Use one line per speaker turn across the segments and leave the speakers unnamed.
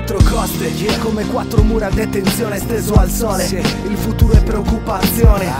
quattro coste, come quattro mura a detenzione steso al sole. Il futuro è preoccupazione.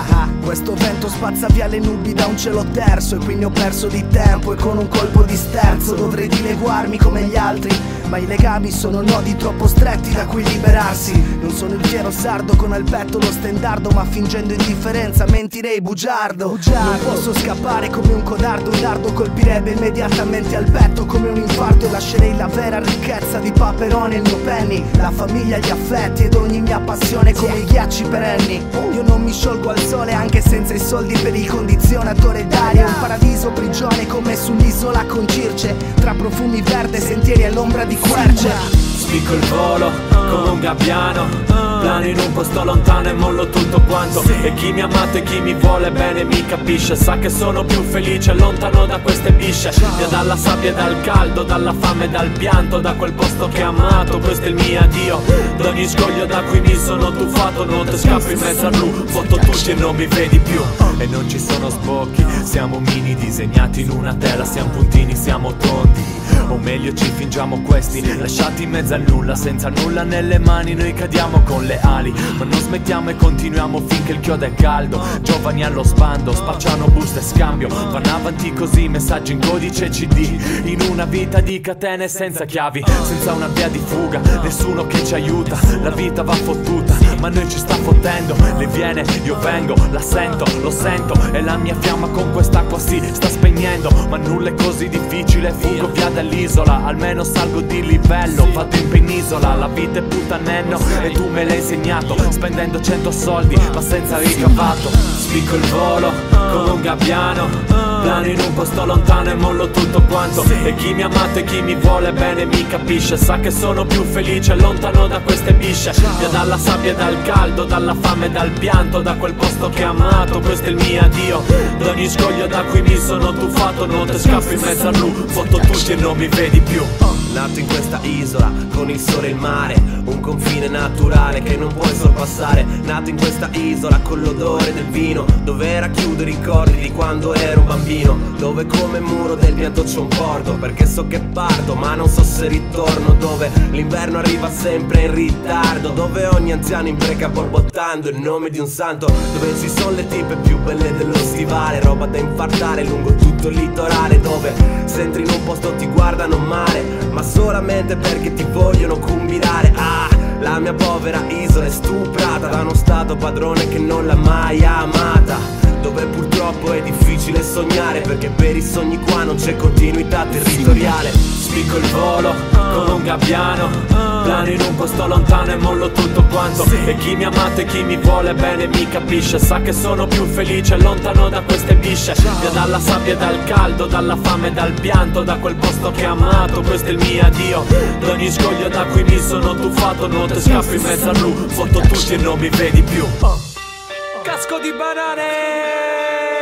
Questo vento spazza via le nubi da un cielo terzo, e quindi ho perso di tempo, e con un colpo di sterzo dovrei dileguarmi come gli altri, ma i legami sono nodi troppo stretti da cui liberarsi. Non sono il fiero sardo con al petto lo stendardo, ma fingendo indifferenza mentirei bugiardo. Non posso scappare come un codardo, un dardo colpirebbe immediatamente al petto come un infarto, e lascerei la vera ricchezza di Paperone il mio penny, la famiglia, gli affetti ed ogni mia passione come i ghiacci perenni. Io non mi sciolgo al sole anche senza i soldi per il condizionatore d'aria, un paradiso prigione come sull'isola con Circe, tra profumi verde, sentieri all'ombra di querce.
Spicco il volo come un gabbiano, plano in un posto lontano e mollo tutto quanto. E chi mi ha amato e chi mi vuole bene mi capisce, sa che sono più felice lontano da queste bisce, via dalla sabbia e dal caldo, dalla fame e dal pianto, da quel posto che ho amato. Questo è il mio addio, d'ogni scoglio da cui mi sono tuffato. Non te scappo in mezzo a blu, foto tutti e non mi vedi più. E non ci sono sbocchi, siamo mini disegnati in una tela, siamo puntini, siamo tondi, o meglio ci fingiamo questi, lasciati in mezzo al nulla, senza nulla nelle mani. Noi cadiamo con le ali, ma non smettiamo e continuiamo finché il chiodo è caldo. Giovani allo sbando, spacciano buste e scambio, vanno avanti così, messaggi in codice CD, in una vita di catene senza chiavi, senza una via di fuga, nessuno che ci aiuta. La vita va fottuta, ma noi ci sta fottendo. Lei viene, io vengo, la sento, lo sento, e la mia fiamma con quest'acqua si sta spegnendo. Ma nulla è così difficile, fugo via dall'isola, almeno salgo di livello, vado in penisola. La vita è puttanenno e tu me l'hai insegnato, spendendo 100 soldi ma senza ricavato. Spicco il volo come un gabbiano, plano in un posto lontano e mollo tutto quanto. E chi mi ha amato e chi mi vuole bene mi capisce, sa che sono più felice lontano da queste bisce, via dalla sabbia e dal caldo, dalla fame e dal pianto, da quel posto che ho amato. Questo è il mio addio, d'ogni scoglio da cui mi sono tuffato. Non te scappo in mezzo al blu, foto tutti e non mi vedi più.
Nato in questa isola, con il sole e il mare, un confine naturale che non puoi sorpassare. Nato in questa isola con l'odore del vino, dove racchiudo i ricordi di quando ero un bambino, dove come muro del pianto c'è un porto, perché so che parto ma non so se ritorno, dove l'inverno arriva sempre in ritardo, dove ogni anziano impreca borbottando il nome di un santo, dove ci sono le tipe più belle dello stivale, roba da infartare lungo tutto il litorale, dove se entri in un posto ti guardano male, ma solamente perché ti vogliono combinare. La mia povera isola è stuprata da uno stato padrone che non l'ha mai amata, dove purtroppo è difficile sognare, perché per i sogni qua non c'è continuità territoriale.
Spicco il volo come un gabbiano, plano in un posto lontano e mollo tutto quanto. E chi mi ha amato e chi mi vuole bene mi capisce, sa che sono più felice lontano da queste bisce, via dalla sabbia e dal caldo, dalla fame e dal pianto, da quel posto che ho amato. Questo è il mio addio, d'ogni scoglio da cui mi sono tuffato. Non te scappo in mezzo al blu, foto tutti e non mi vedi più. Casco di banane.